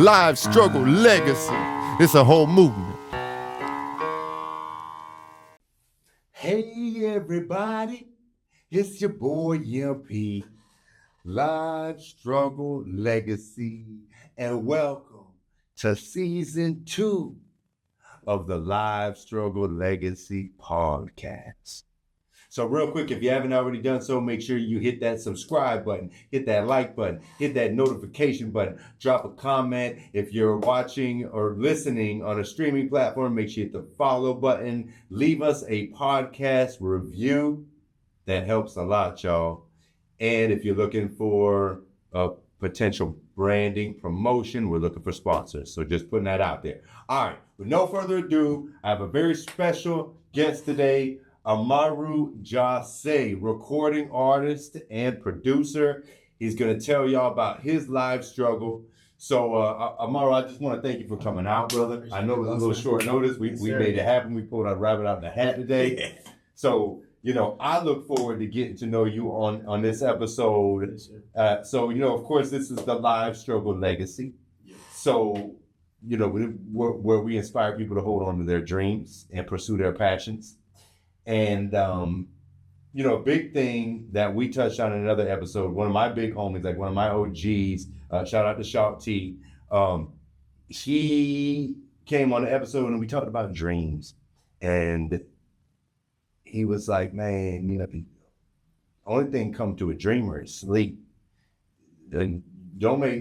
live struggle legacy. It's a whole movement. Hey everybody, it's your boy MP, Live Struggle Legacy, and welcome to season 2 of the Live Struggle Legacy podcast. So real quick, if you haven't already done so, make sure you hit that subscribe button, hit that like button, hit that notification button, drop a comment. If you're watching or listening on a streaming platform, make sure you hit the follow button. Leave us a podcast review. That helps a lot, y'all. And if you're looking for a potential branding promotion, we're looking for sponsors. So just putting that out there. All right, with no further ado, I have a very special guest today, Amaru Jahseh, recording artist and producer. He's going to tell y'all about his live struggle. So, Amaru, I just want to thank you for coming out, brother. I know it was a little short notice. We made it happen. We pulled our rabbit out of the hat today. So, you know, I look forward to getting to know you on this episode. So, you know, of course, this is the Live Struggle Legacy. So, you know, where we inspire people to hold on to their dreams and pursue their passions. And, you know, a big thing that we touched on in another episode, one of my big homies, like one of my OGs, shout out to Sharp T, he came on the episode and we talked about dreams. And he was like, man, you know, the only thing come to a dreamer is sleep. Don't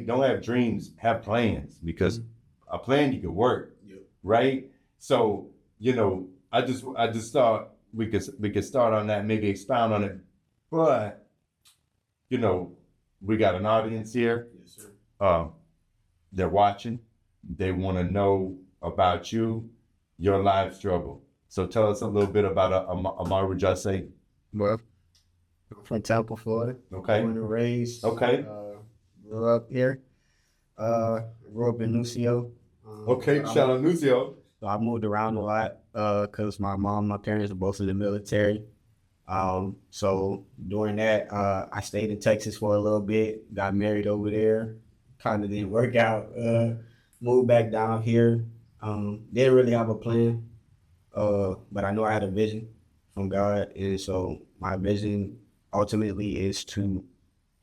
have dreams, have plans, because a plan you can work, right? So, you know, I just thought we could start on that, maybe expound on it. But, you know, we got an audience here. Yes, sir. They're watching. They want to know about you, your life struggle. So tell us a little bit about Amaru Jahseh. Well, I'm from Tampa, Florida. Okay. Born and raised. Okay. Grew up here. Grew up in Nucio. Okay, shout out Nucio. So I moved around a lot because my parents are both in the military. So during that, I stayed in Texas for a little bit, got married over there, kind of didn't work out, moved back down here. Didn't really have a plan, but I know I had a vision from God. And so my vision ultimately is to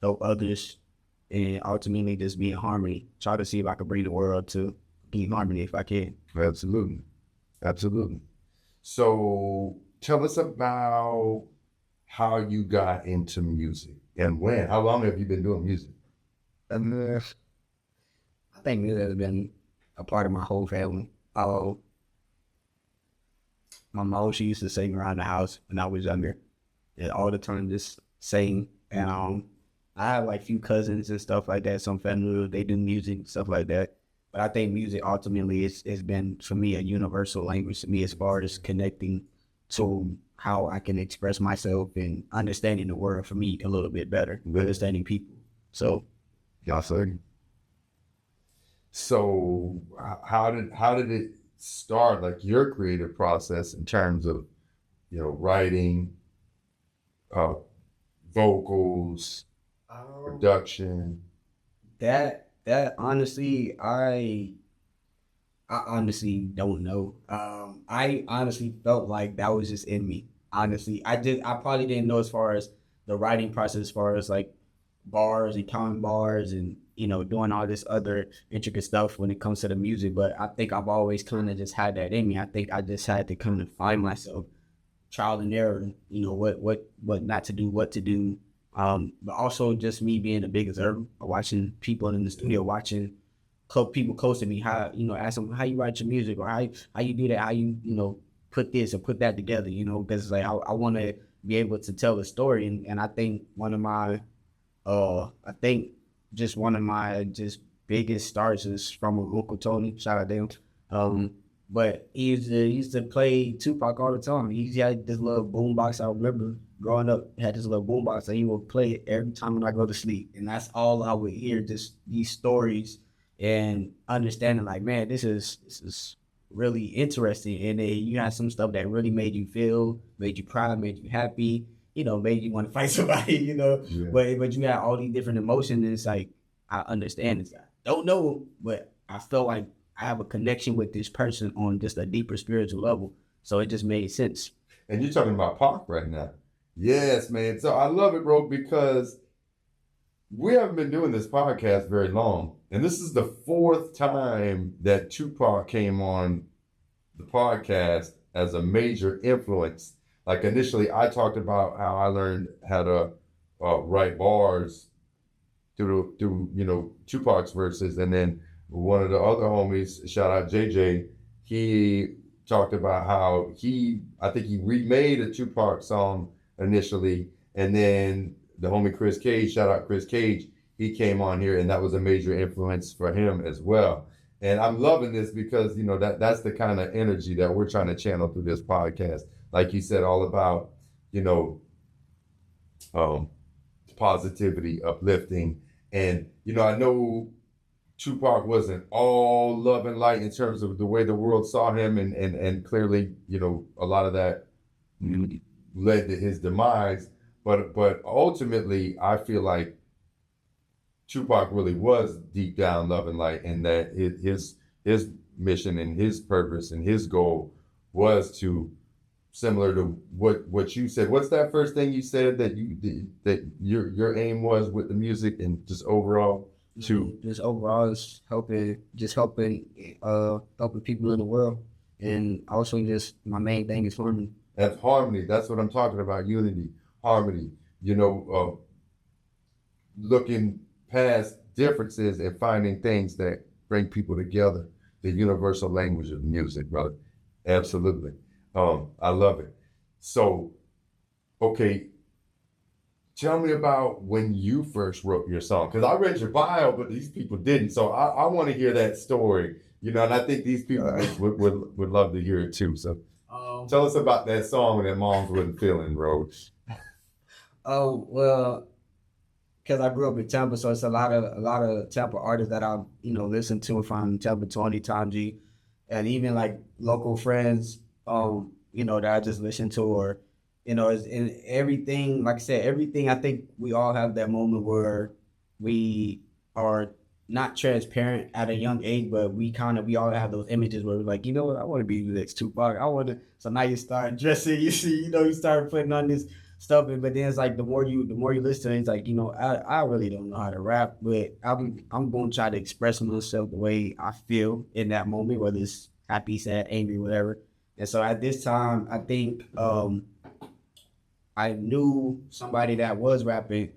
help others and ultimately just be in harmony. Try to see if I can bring the world to be in harmony if I can. Absolutely. Absolutely. So tell us about how you got into music and when. How long have you been doing music? I think music has been a part of my whole family. My mom, she used to sing around the house when I was younger. And all the time just sing. And I have like few cousins and stuff like that. Some family, they do music, stuff like that. But I think music ultimately has been, for me, a universal language to me as far as connecting to how I can express myself and understanding the world for me a little bit better, understanding people. So, Jahseh. So how did it start, like your creative process in terms of, you know, writing, vocals, production? That honestly, I honestly don't know. I honestly felt like that was just in me. Honestly, I probably didn't know as far as the writing process, as far as like bars and counting bars and, you know, doing all this other intricate stuff when it comes to the music. But I think I've always kind of just had that in me. I think I just had to kind of find myself, trial and error, you know, what not to do, what to do. But also just me being a big observer, watching people in the studio, watching people close to me, how, you know, ask them how you write your music or how you do that, how you know, put this or put that together, you know, because like I want to be able to tell a story. And I think one of my just biggest starts is from Uncle Tony, shout out to him. But he used to play Tupac all the time. He had this little boombox. I remember growing up, had this little boombox that he would play it every time when I go to sleep. And that's all I would hear, just these stories and understanding like, man, this is really interesting. And then you had some stuff that really made you feel, made you cry, made you happy, you know, made you want to fight somebody, you know. Yeah. But you had all these different emotions, and it's like, I understand this guy. Don't know, but I felt like I have a connection with this person on just a deeper spiritual level. So it just made sense. And you're talking about Pac right now. Yes, man. So I love it, bro, because we haven't been doing this podcast very long. And this is the fourth time that Tupac came on the podcast as a major influence. Like initially, I talked about how I learned how to write bars through Tupac's verses, and then one of the other homies, shout out JJ, he talked about how I think he remade a Tupac song initially, and then the homie Chris Cage, shout out Chris Cage, he came on here, and that was a major influence for him as well. And I'm loving this because that's the kind of energy that we're trying to channel through this podcast. Like you said, all about positivity, uplifting, and I know Tupac wasn't all love and light in terms of the way the world saw him, and clearly a lot of that led to his demise. But ultimately, I feel like Tupac really was deep down love and light, and that his mission and his purpose and his goal was to, similar to what you said. What's that first thing you said that your aim was with the music and just overall to just overall is helping people in the world, and also just my main thing is harmony. That's harmony. That's what I'm talking about. Unity, harmony. Looking past differences and finding things that bring people together. The universal language of music, brother. Absolutely. I love it. So, okay, tell me about when you first wrote your song. Because I read your bio, but these people didn't. So I want to hear that story. And I think these people would love to hear it too. So tell us about that song that Moms Wasn't Feeling, bro. Oh, well, because I grew up in Tampa, so it's a lot of Tampa artists that I've listened to from Tampa, Tony, Tom G, and even like local friends, that I just listen to, or it's in everything. Like I said, everything. I think we all have that moment where we are not transparent at a young age, but we all have those images where we're like, what, I want to be the next Tupac. I want to. So now you start dressing. You see, you start putting on this stuff, but then it's like the more you listen, it's like I really don't know how to rap, but I'm gonna try to express myself the way I feel in that moment, whether it's happy, sad, angry, whatever. And so at this time, I think I knew somebody that was rapping.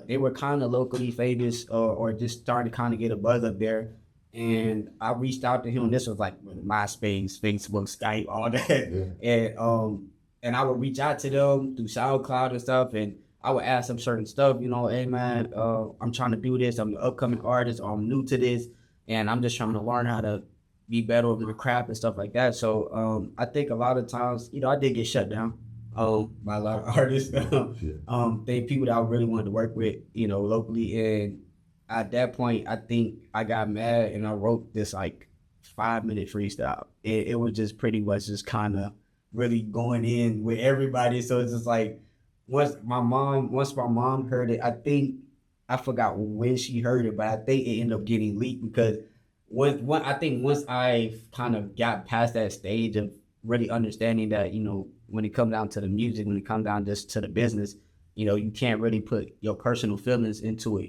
They were kind of locally famous, or just starting to kind of get a buzz up there. And I reached out to him. This was like MySpace, Facebook, Skype, all that. Yeah. And I would reach out to them through SoundCloud and stuff, and I would ask them certain stuff, hey man, I'm trying to do this. I'm an upcoming artist, or I'm new to this, and I'm just trying to learn how to be better with the craft and stuff like that. So I think a lot of times, I did get shut down by a lot of artists. They people that I really wanted to work with, locally. And at that point, I think I got mad and I wrote this like 5-minute freestyle. It was just pretty much just kind of really going in with everybody. So it's just like once my mom heard it, I think I forgot when she heard it, but I think it ended up getting leaked because once I kind of got past that stage of really understanding that, when it comes down to the music, when it comes down just to the business, you can't really put your personal feelings into it.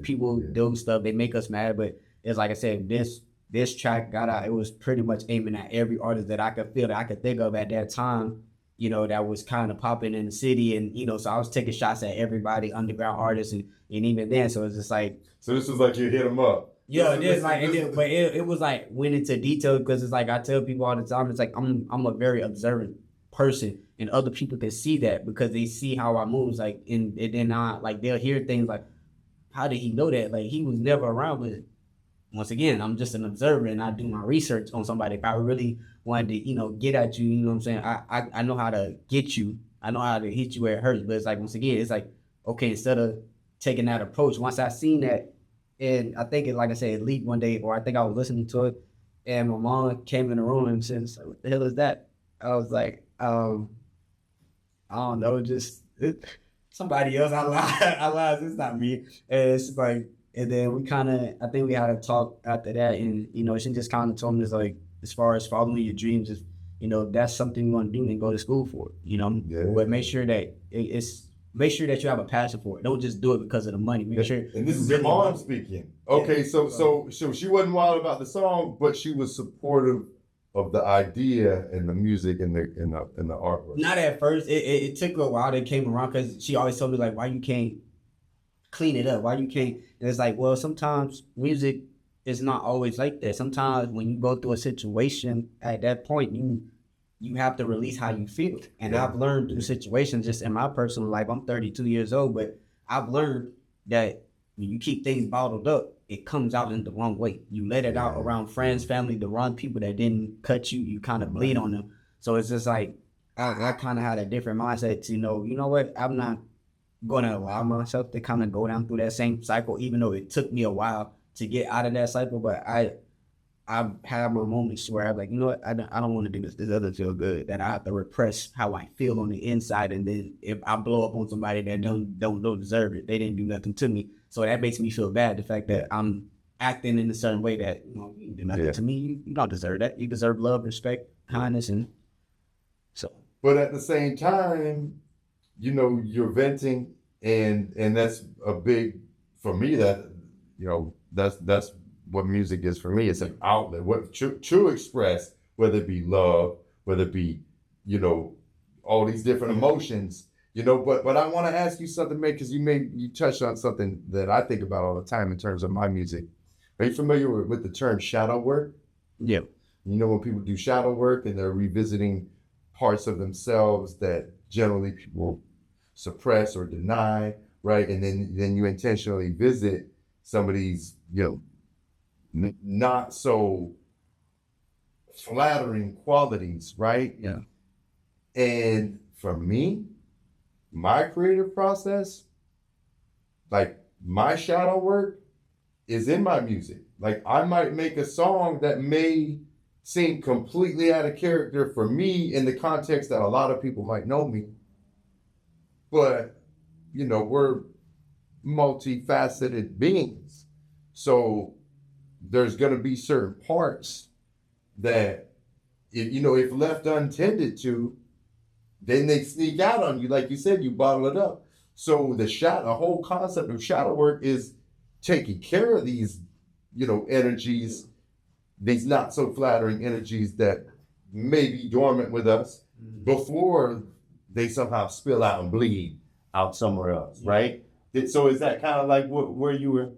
People do stuff, they make us mad, but it's like I said, this track got out, it was pretty much aiming at every artist that I could feel, that I could think of at that time, that was kind of popping in the city. And, so I was taking shots at everybody, underground artists, and even then, so it's just like. So this was like you hit them up. Yeah, it was like went into detail because it's like I tell people all the time, it's like I'm a very observant person, and other people can see that because they see how I move. It's like, and then they'll hear things like, how did he know that? Like, he was never around. But once again, I'm just an observer, and I do my research on somebody. If I really wanted to, get at you, you know what I'm saying? I know how to get you. I know how to hit you where it hurts. But it's like, once again, it's like, okay, instead of taking that approach, once I seen that, and I think like I said, it leaked one day, or I think I was listening to it, and my mom came in the room and said, "What the hell is that?" I was like, I don't know, somebody else. I lied. It's not me. And it's like, And then I think we had a talk after that, and she just kind of told me, it's like, as far as following your dreams, is that's something you want to do and go to school for it. Yeah. But make sure that make sure that you have a passion for it. Don't just do it because of the money. Make sure. And this is your mom speaking. Okay, Yeah. so she wasn't wild about the song, but she was supportive of the idea and the music and the artwork. Not at first. It took a while. They came around because she always told me, like, why you can't clean it up? Why you can't? And it's like, well, sometimes music is not always like that. Sometimes when you go through a situation, at that point you have to release how you feel. And I've learned through situations just in my personal life. I'm 32 years old, but I've learned that when you keep things bottled up, it comes out in the wrong way. You let it out around friends, family, the wrong people that didn't cut you, you kind of bleed on them. So it's just like, I kind of had a different mindset to you know what, I'm not going to allow myself to kind of go down through that same cycle, even though it took me a while to get out of that cycle. But I've had my moments where I'm like, you know what, I don't want to do this. This doesn't feel good. That I have to repress how I feel on the inside, and then if I blow up on somebody that don't deserve it, they didn't do nothing to me. So that makes me feel bad. The fact that I'm acting in a certain way that you didn't do nothing to me. You don't deserve that. You deserve love, respect, kindness, and so. But at the same time, you're venting, and that's a big, for me, that that's what music is for me. It's an outlet, what to express, whether it be love, whether it be all these different emotions. But I want to ask you something, May, because you touched on something that I think about all the time in terms of my music. Are you familiar with the term shadow work? Yeah. When people do shadow work and they're revisiting parts of themselves that generally people suppress or deny, right? And then you intentionally visit some of these, not so flattering qualities, right? Yeah. And for me, my creative process, like my shadow work, is in my music. Like I might make a song that may seem completely out of character for me in the context that a lot of people might know me. But, we're multifaceted beings. So there's going to be certain parts that, if left untended to, then they sneak out on you. Like you said, you bottle it up. So the whole concept of shadow work is taking care of these, energies, these not so flattering energies that may be dormant with us before they somehow spill out and bleed out somewhere else, right? So is that kind of like where you were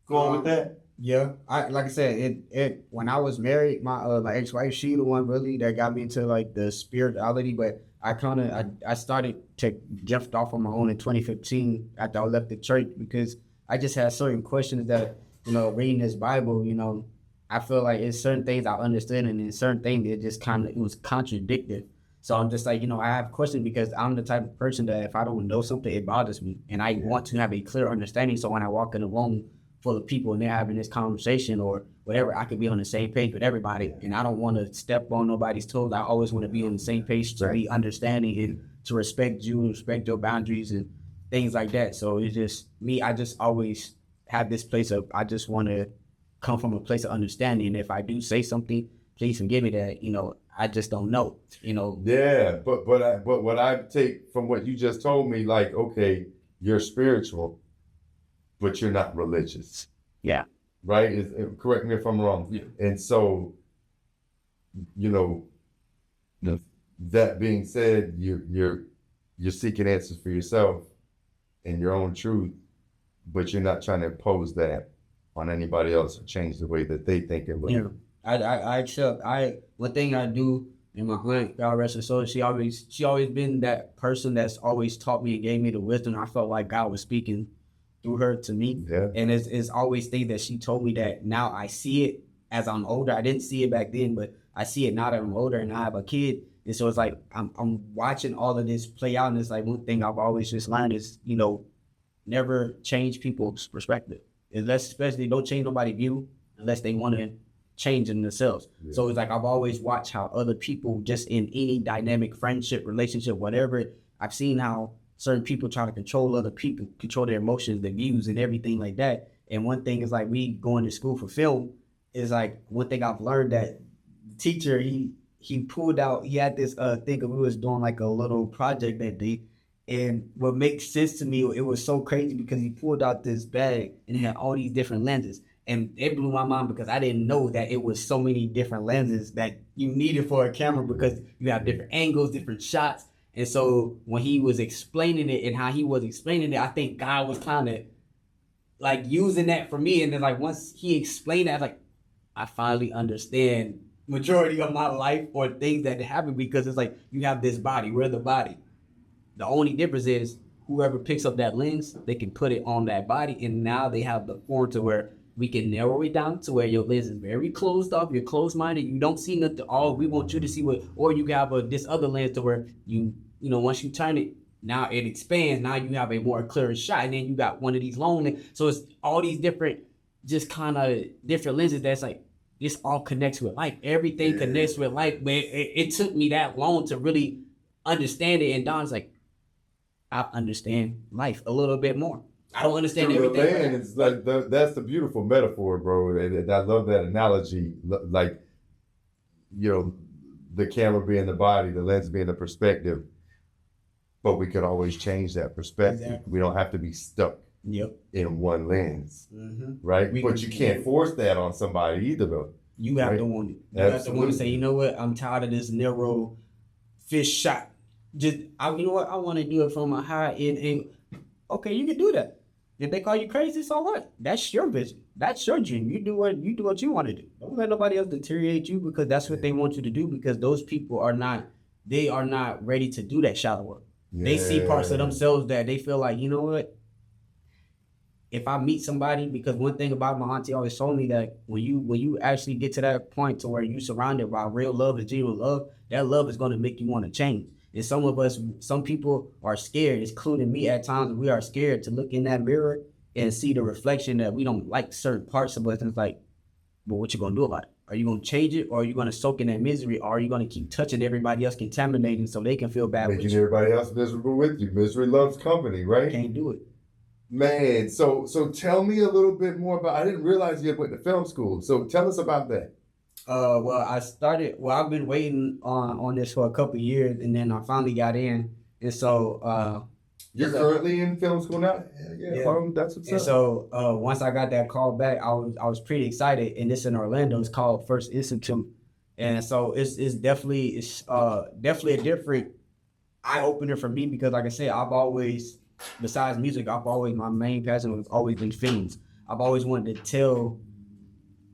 going with that? Yeah, like I said, it when I was married, my ex-wife, she the one really that got me into like the spirituality. But I started to drift off on my own in 2015 after I left the church, because I just had certain questions that reading this Bible, I feel like it's certain things I understood, and in certain things it was contradicted. So I'm just like, I have questions because I'm the type of person that if I don't know something, it bothers me, and I want to have a clear understanding. So when I walk in a room full of people and they're having this conversation or whatever, I could be on the same page with everybody, and I don't want to step on nobody's toes. I always want to be on the same page to be understanding and to respect you and respect your boundaries and things like that. So it's just me. I just always have this place of, I just want to come from a place of understanding. And if I do say something, please forgive me that, I just don't know, Yeah, but what I take from what you just told me, like, okay, you're spiritual, but you're not religious. Yeah. Right? Correct me if I'm wrong. Yeah. And so, that being said, you're seeking answers for yourself and your own truth, but you're not trying to impose that on anybody else or change the way that they think it would. Yeah. I accept. One thing I do, and my aunt, God rest her soul, she always been that person that's always taught me and gave me the wisdom. I felt like God was speaking through her to me. Yeah. And it's always things that she told me that now I see it as I'm older. I didn't see it back then, but I see it now that I'm older and I have a kid. And so it's like I'm watching all of this play out, and it's like one thing I've always just learned is, never change people's perspective. Especially don't change nobody's view unless they want to change in themselves. Yeah. So it's like I've always watched how other people, just in any dynamic friendship, relationship, whatever, I've seen how certain people try to control other people, control their emotions, their views, and everything like that. And one thing is like we going to school for film is like one thing I've learned that the teacher he pulled out, he had this thing of we was doing like a little project that day. And what makes sense to me, it was so crazy because he pulled out this bag and it had all these different lenses. And it blew my mind because I didn't know that it was so many different lenses that you needed for a camera because you have different angles, different shots. And so when he was explaining it and how he was explaining it, I think God was kind of like using that for me. And then like once he explained that, I was like, I finally understand majority of my life or things that happen because it's like you have this body, we're the body. The only difference is whoever picks up that lens, they can put it on that body, and now they have the form to where we can narrow it down to where your lens is very closed off, you're closed-minded, you don't see nothing. All we want you to see what, or you have this other lens to where you know, once you turn it, now it expands. Now you have a more clearer shot, and then you got one of these long lenses. So it's all these different, just kind of different lenses that's like, this all connects with life. Everything connects with life. But it took me that long to really understand it. And Don's like, I understand life a little bit more. I don't understand everything. Man, it's like that's the beautiful metaphor, bro. And I love that analogy. Like, you know, the camera being the body, the lens being the perspective. But we could always change that perspective. Exactly. We don't have to be stuck in one lens, right? But you can't force that on somebody either, though. You have to want it. You have to want to say, you know what? I'm tired of this narrow fish shot. You know what? I want to do it from a high end angle. Okay, you can do that. If they call you crazy, so what? That's your vision. That's your dream. You do what you want to do. Don't let nobody else deteriorate you because that's what they want you to do. Because those people are not ready to do that shallow work. Yeah. They see parts of themselves that they feel like, you know what? If I meet somebody, because one thing about my auntie always told me that when you actually get to that point to where you surrounded by real love and genuine love, that love is going to make you want to change. And some people are scared, including me at times, we are scared to look in that mirror and see the reflection that we don't like certain parts of us. And it's like, well, what you going to do about it? Are you going to change it, or are you going to soak in that misery, or are you going to keep touching everybody else, contaminating so they can feel bad with you? Making everybody else miserable with you. Misery loves company, right? Can't do it. Man, so tell me a little bit more about, I didn't realize you had went to film school. So tell us about that. I've been waiting on this for a couple of years, and then I finally got in. And so, you're currently in film school now? Yeah. That's what's up. So, once I got that call back, I was pretty excited. And this in Orlando, it's called First Institute. And so it's definitely a different eye opener for me because, like I said, I've always, besides music, my main passion has always been films. I've always wanted to tell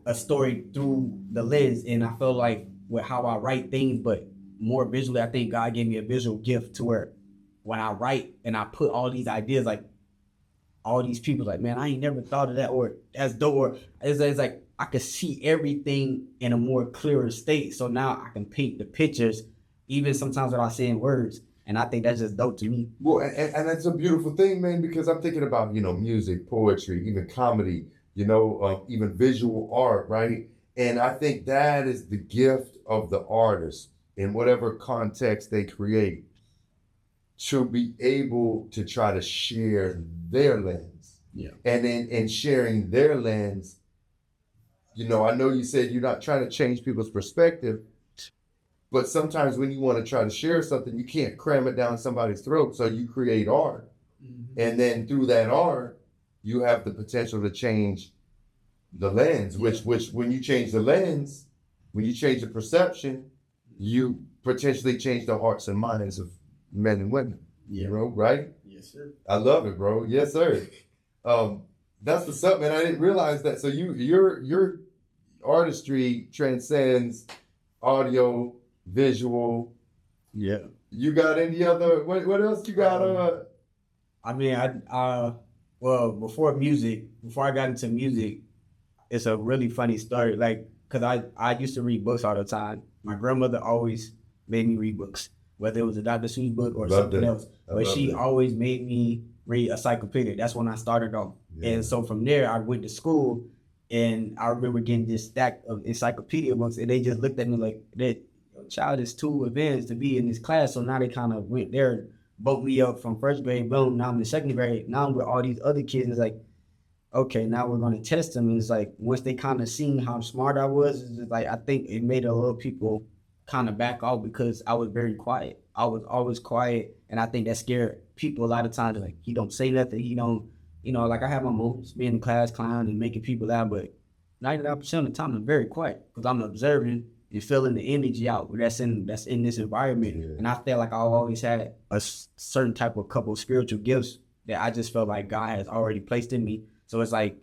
a story through the lens, and I feel like with how I write things, but more visually, I think God gave me a visual gift to where when I write and I put all these ideas, like all these people like, man, I ain't never thought of that, or that's dope, or it's like I could see everything in a more clearer state. So now I can paint the pictures, even sometimes without saying words. And I think that's just dope to me. Well, and that's a beautiful thing, man, because I'm thinking about, music, poetry, even comedy, even visual art, right? And I think that is the gift of the artist in whatever context they create, to be able to try to share their lens. Yeah. And then in sharing their lens, I know you said you're not trying to change people's perspective, but sometimes when you want to try to share something, you can't cram it down somebody's throat. So you create art. Mm-hmm. And then through that art, you have the potential to change the lens, which when you change the lens, when you change the perception, you potentially change the hearts and minds of men and women. Yeah. Right? Yes, sir. I love it, bro. Yes, sir. That's what's up, man. I didn't realize that. So your artistry transcends audio, visual. Yeah. You got any other, what else you got? Before I got into music, it's a really funny story. Like, cause I used to read books all the time. My grandmother always made me read books, whether it was a Dr. Seuss book or something else. But she always made me read a encyclopedia. That's when I started off. Yeah. And so from there, I went to school, and I remember getting this stack of encyclopedia books, and they just looked at me like, that child is too advanced to be in this class. So now they kind of went there, bumped me up from first grade, boom, now I'm in second grade. Now I'm with all these other kids. It's like, okay, now we're gonna test them. And it's like once they kind of seen how smart I was, it's just like I think it made a little people kind of back off because I was very quiet. I was always quiet, and I think that scared people a lot of times. Like he don't say nothing, he don't, like I have my moments being in class clown and making people laugh, but 99% of the time I'm very quiet because I'm observing and feeling the energy out that's in this environment. Yeah. And I feel like I've always had a certain type of couple of spiritual gifts that I just felt like God has already placed in me. So it's like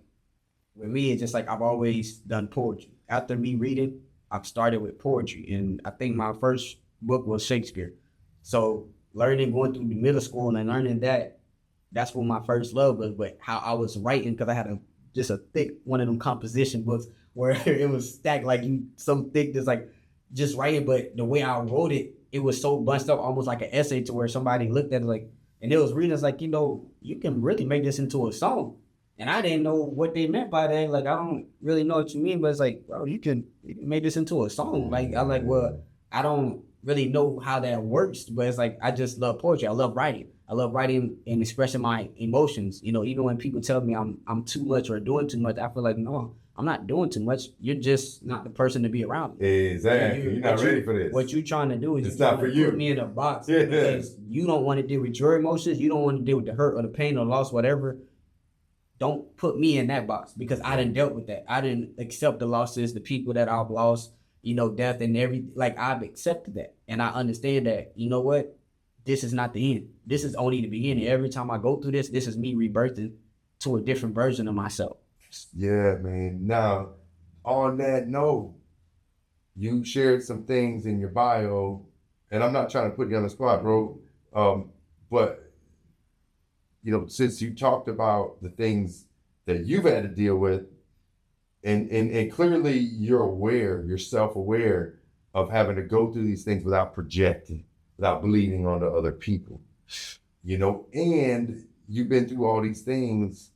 with me, it's just like I've always done poetry. After me reading, I've started with poetry, and I think my first book was Shakespeare. So learning, going through the middle school and learning that's what my first love was. But how I was writing, because I had just a thick one of them composition books where it was stacked like some thick, just like just writing. But the way I wrote it, it was so bunched up, almost like an essay, to where somebody looked at it like, and it was reading, it's like, you can really make this into a song. And I didn't know what they meant by that. Like, I don't really know what you mean, but it's like, bro, you can make this into a song. Like, well, I don't really know how that works, but it's like, I just love poetry. I love writing. I love writing and expressing my emotions. Even when people tell me I'm too much or doing too much, I feel like, no, I'm not doing too much. You're just not the person to be around. Exactly. You're not ready for this. What you're trying to do is it's not for you. Put me in a box because you don't want to deal with your emotions. You don't want to deal with the hurt or the pain or loss, whatever. Don't put me in that box because I didn't dealt with that. I didn't accept the losses, the people that I've lost, death and everything. Like, I've accepted that. And I understand that, what? This is not the end. This is only the beginning. Every time I go through this is me rebirthing to a different version of myself. Yeah, man. Now, on that note, you shared some things in your bio, and I'm not trying to put you on the spot, bro. But since you talked about the things that you've had to deal with, and clearly you're self-aware of having to go through these things without projecting, without bleeding onto other people, and you've been through all these things,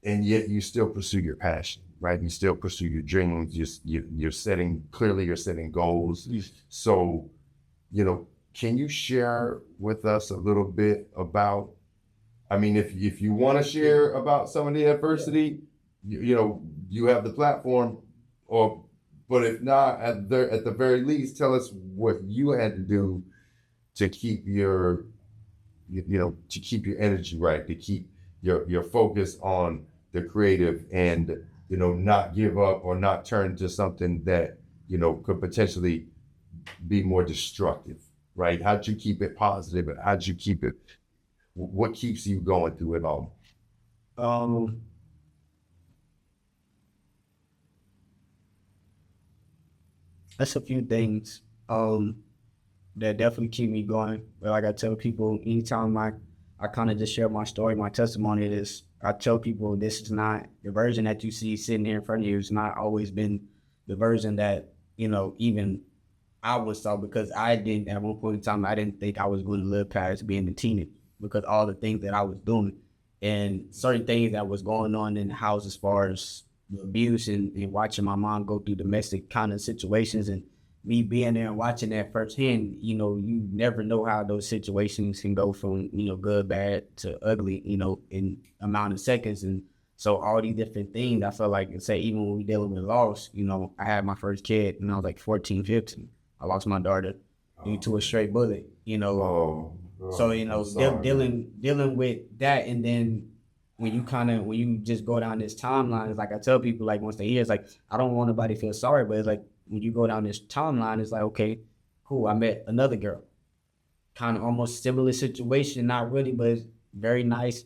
and yet you still pursue your passion, right? You still pursue your dreams. You're setting goals. So, can you share with us a little bit about, if you want to share about some of the adversity, you have the platform, but if not, at the very least, tell us what you had to do to keep your energy right, to keep your focus on the creative, and not give up or not turn to something that could potentially be more destructive, right? How'd you keep it positive, and how'd you keep it? What keeps you going through it all? That's a few things that definitely keep me going. But like I tell people, anytime I kind of just share my story, my testimony, is I tell people this is not the version that you see sitting here in front of you. It's not always been the version that even I was saw, because I didn't, at one point in time, I didn't think I was going to live past being a teenager, because all the things that I was doing and certain things that was going on in the house, as far as the abuse and watching my mom go through domestic kind of situations, and me being there and watching that firsthand, you never know how those situations can go from, good, bad to ugly, in amount of seconds. And so all these different things, I feel like, say, even when we dealing with loss, I had my first kid when I was like 14, 15. I lost my daughter due to a stray bullet, So, dealing with that, and then when you just go down this timeline, it's like I tell people, like, once they hear, it's like, I don't want nobody to feel sorry, but it's like, when you go down this timeline, it's like, okay, cool, I met another girl. Kind of almost similar situation, not really, but very nice.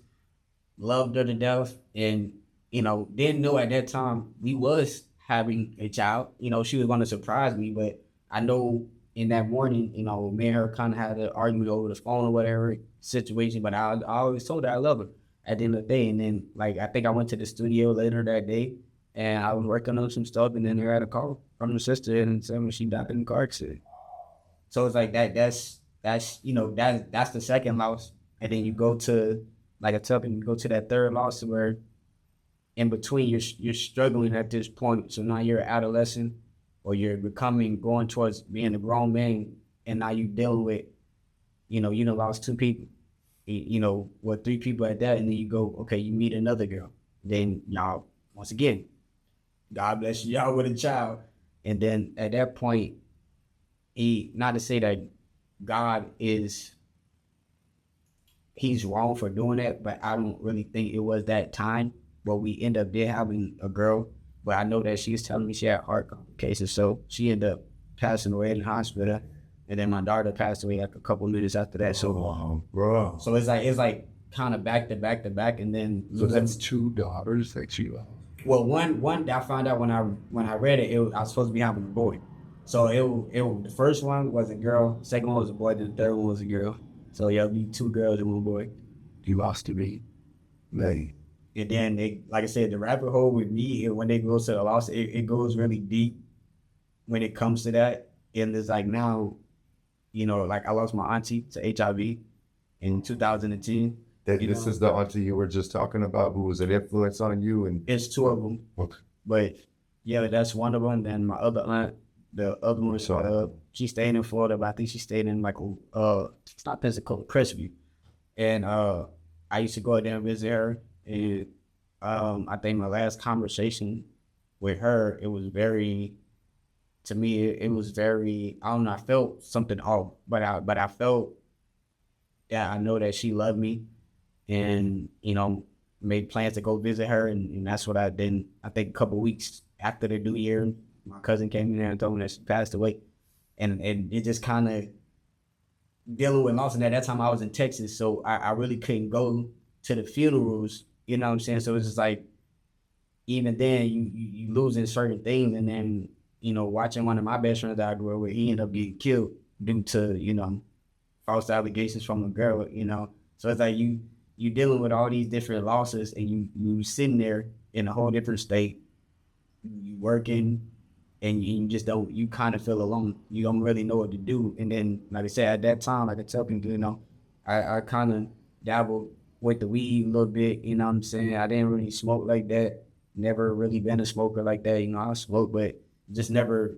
Loved her to death, and, didn't know at that time we was having a child. She was going to surprise me, but I know in that morning, me and her kind of had an argument over the phone or whatever situation, but I always told her I love her at the end of the day. And then, like, I think I went to the studio later that day, and I was working on some stuff, and then I had a call from her sister and said she died in the car accident. So it's like that's the second loss. And then you go to, like I tell people, you go to that third loss where in between you're struggling at this point. So now you're an adolescent, or you're going towards being a grown man, and now you dealing with, you done lost two people, three people at that, and then you go, okay, you meet another girl. Then y'all, once again, God bless y'all with a child. And then at that point, not to say that God he's wrong for doing that, but I don't really think it was that time. But we end up having a girl, but I know that she was telling me she had heart complications, so she ended up passing away in the hospital. And then my daughter passed away like a couple minutes after that. So, bro. So it's like kind of back to back to back, and then So that's 2 daughters that you have. well, one I found out when I read it, I was supposed to be having a boy. So it the first one was a girl, the second one was a boy, then the third one was a girl. So yeah, it'll be 2 girls and 1 boy. You lost to me, man. And then like I said, the rabbit hole with me, when they go to the loss, it goes really deep when it comes to that. And it's like now, like I lost my auntie to HIV in 2010. This is the auntie you were just talking about who was an influence on you, and it's 2 of them. Okay. But yeah, that's one of them. Then my other aunt, the other one, she stayed in Florida, but I think she stayed in like it's not Pensacola, Crestview. And I used to go there and visit her. And I think my last conversation with her, it was very, to me, it was very, I don't know, I felt something off, but I felt that I know that she loved me, and made plans to go visit her, and that's what I did. I think a couple of weeks after the New Year, my cousin came in there and told me that she passed away, and it just kind of dealing with loss. And at that time I was in Texas, so I really couldn't go to the funerals. You know what I'm saying? So it's just like, even then you losing certain things, and then watching one of my best friends that I grew up with, he ended up getting killed due to false allegations from a girl. So it's like you dealing with all these different losses, and you sitting there in a whole different state, you working, and you just don't, you kind of feel alone. You don't really know what to do. And then, like I said, at that time, like I tell people, I kind of dabbled with the weed a little bit, you know what I'm saying? I didn't really smoke like that. Never really been a smoker like that. I smoke, but just never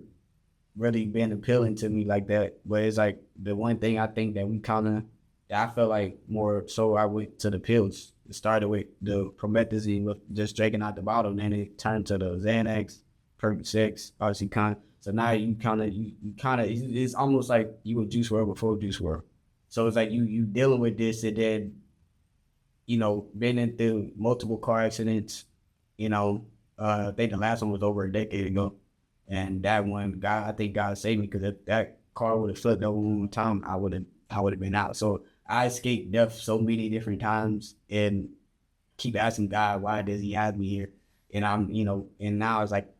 really been appealing to me like that. But it's like the one thing I think that I felt like more so I went to the pills. It started with the promethazine, with just drinking out the bottle, then it turned to the Xanax, Percocet, OxyContin. So now you kind of, it's almost like you were Juice WRLD before Juice WRLD. So it's like you dealing with this, and then, been into multiple car accidents. I think the last one was over a decade ago. And that one, I think God saved me, because if that car would have flipped over one time, I would have been out. So I escaped death so many different times, and keep asking God, why does he have me here? And and now it's like,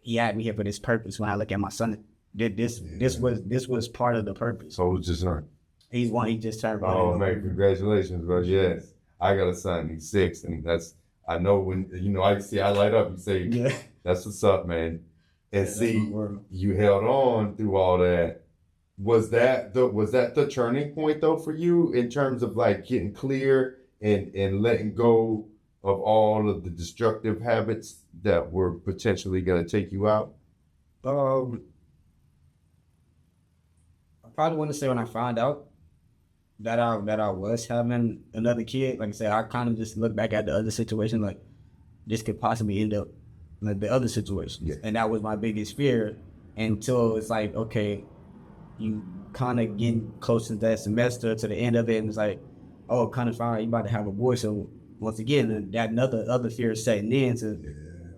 he had me here for this purpose. When I look at my son, this was part of the purpose. So who's your son? He's one. He just turned. Oh man, congratulations, bro. Yes, I got a son. He's 6, and I know when I light up. You say, yeah, that's what's up, man. And see, you held on through all that. Was that the turning point though for you, in terms of like getting clear and letting go of all of the destructive habits that were potentially going to take you out? I probably want to say when I found out that I was having another kid, like I said, I kind of just look back at the other situation, like this could possibly end up like the other situations. Yeah. And that was my biggest fear, until it's like, okay, you kind of getting close to that semester, to the end of it, and it's like, oh, kind of found out you about to have a boy. So once again, that other fear is setting in to,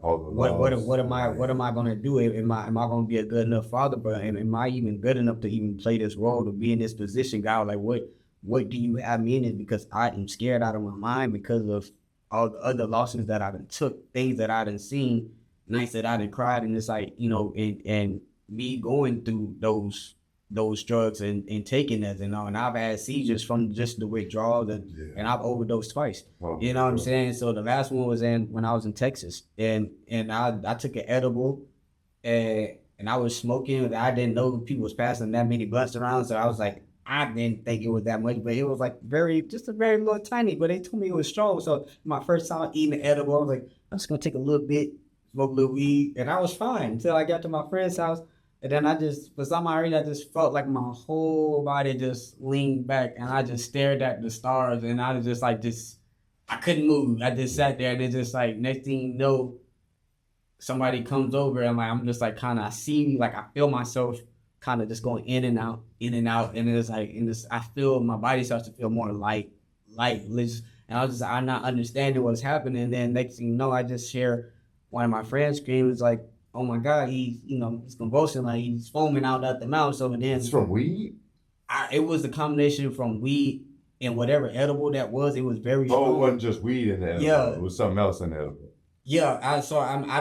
what am I gonna do? Am I gonna be a good enough father? But am I even good enough to even play this role, to be in this position? God, like, what do you have me in it? Because I am scared out of my mind, because of all the other losses that I done took, things that I done seen, nights that I done cried, and it's like, and me going through those drugs and taking that, and I've had seizures from just the withdrawals, and I've overdosed twice. You know what I'm saying? So the last one was when I was in Texas, and I took an edible, and I was smoking. I didn't know people was passing that many blunts around, so I was like, I didn't think it was that much, but it was like just a very little tiny, but they told me it was strong. So my first time eating the edible, I was like, I'm just gonna take a little bit, smoke a little weed, and I was fine until I got to my friend's house. And then for some reason, I just felt like my whole body just leaned back, and I just stared at the stars, and I was just like, I couldn't move. I just sat there and it's just like next thing you know, somebody comes over and like I'm just like kind of I see like I feel myself kind of just going in and out, and it's like I feel my body starts to feel more lightless, and I was just I'm not understanding what's happening. And then next thing you know, I just hear one of my friends scream, it's like, "Oh my God, he's convulsing, like he's foaming out at the mouth." So and then It's from weed? it was a combination from weed and whatever edible that was. It was very Oh, strong. it wasn't just weed in there. Yeah. It was something else in there. Yeah, I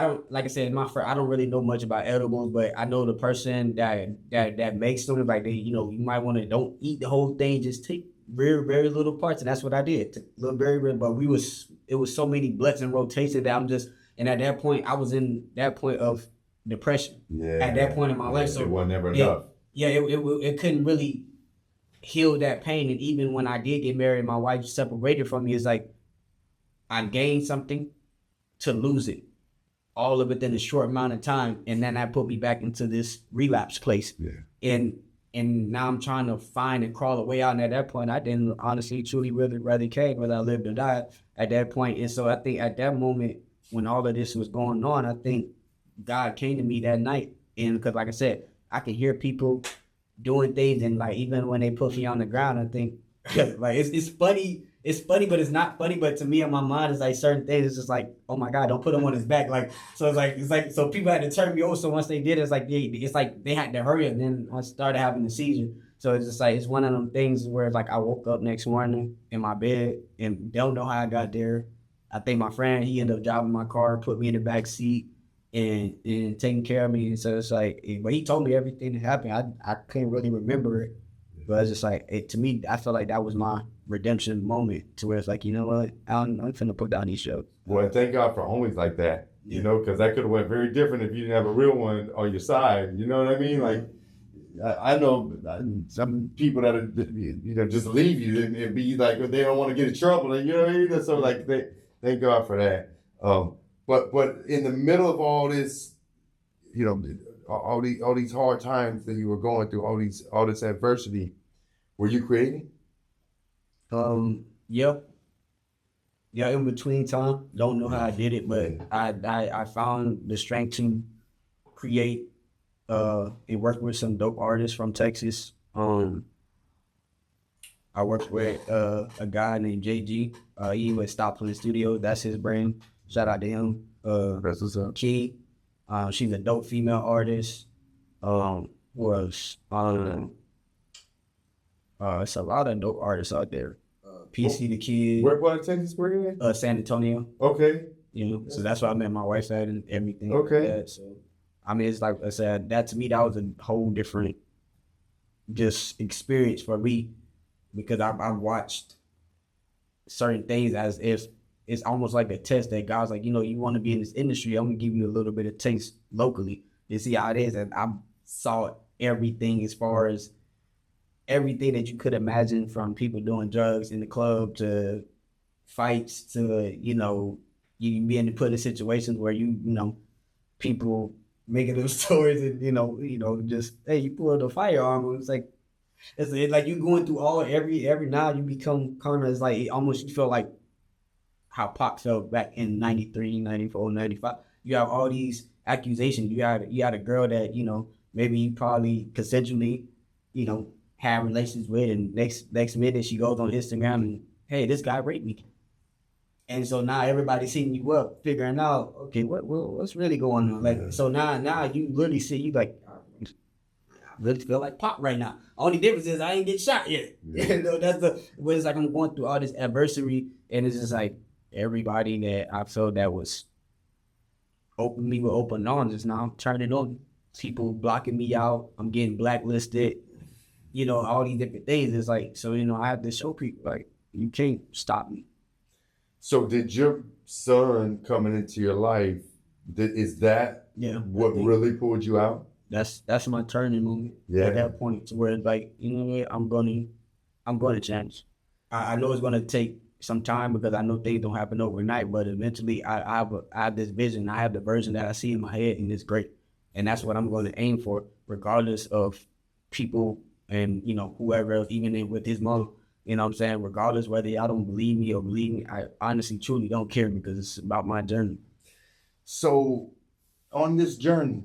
don't like I said I don't really know much about edibles, but I know the person that makes them like they you might want to don't eat the whole thing, just take very little parts, and that's what I did. Took little very, but it was so many blunts and rotation that I'm just, and at that point I was in that point of depression. Yeah. At that point in my life, so it wasn't ever enough. It couldn't really heal that pain, and even when I did get married, my wife separated from me. It's like I gained something to lose it, all of it in a short amount of time, and then that put me back into this relapse place. Yeah. And now I'm trying to find and crawl a way out. And at that point, I didn't honestly, truly, rather care whether I lived or died at that point. And so I think at that moment, when all of this was going on, I think God came to me that night, and because like I said, I can hear people doing things, and like even when they put me on the ground, I think like it's funny. It's funny, but it's not funny. But to me, in my mind, it's like certain things. It's just like, oh my God, don't put him on his back. Like, so it's like, so people had to turn me over. So once they did, it's like they had to hurry. And then I started having the seizure. So it's just like it's one of them things where it's like I woke up next morning in my bed and don't know how I got there. I think my friend he ended up driving my car, put me in the back seat, and taking care of me. And so it's like, but he told me everything that happened. I couldn't really remember it. But it's just like, to me, I felt like that was my redemption moment to where it's like, you know what, I'm finna put down these shows. Well, thank God for homies like that, because that could have went very different if you didn't have a real one on your side. You know what I mean? Like, I know some people that just leave you and be like, they don't want to get in trouble. And you know what I mean? So like, thank God for that. But in the middle of all this, all these hard times that you were going through, all this adversity, were you creating? Yeah, in between time, don't know how I did it, but I found the strength to create and work with some dope artists from Texas. I worked with a guy named JG. He was Stop in the Studio. That's his brand. Shout out to him. That's what's up. Key. She's a dope female artist. Who else? It's a lot of dope artists out there. PC the Kid. What in Texas were you in? San Antonio. Okay. So that's where I met my wife at and everything. Okay. Like that. So I mean, it's like I said, that to me, that was a whole different just experience for me, because I watched certain things as if it's almost like a test that God's like, you want to be in this industry, I'm gonna give you a little bit of taste locally to see how it is. And I saw everything as far as everything that you could imagine, from people doing drugs in the club to fights to, you being put in situations where people making those stories and, just, hey, you pulled a firearm. It's like you going through every now you become kind of like, almost you feel like how Pac felt back in 93, 94, 95. You have all these accusations. You had a girl that, maybe you probably consensually, have relations with, and next minute she goes on Instagram and, hey, this guy raped me. And so now everybody's hitting you up, figuring out, okay, what's really going on? Like, so now you literally see, you like, I really feel like Pop right now. Only difference is I ain't get shot yet. But it's like I'm going through all this adversity, and it's just like everybody that I felt that was openly with open arms is now turning on. People blocking me out. I'm getting blacklisted. All these different things. It's like, so, I have to show people, like, you can't stop me. So did your son coming into your life, is that what really pulled you out? That's my turning moment at that point, to where it's like, I'm going to change. I know it's going to take some time, because I know things don't happen overnight, but eventually I have this vision. I have the version that I see in my head, and it's great. And that's what I'm going to aim for, regardless of people and, whoever else, even with his mom, You know what I'm saying? Regardless whether y'all don't believe me or believe me, I honestly, truly don't care because it's about my journey. So on this journey,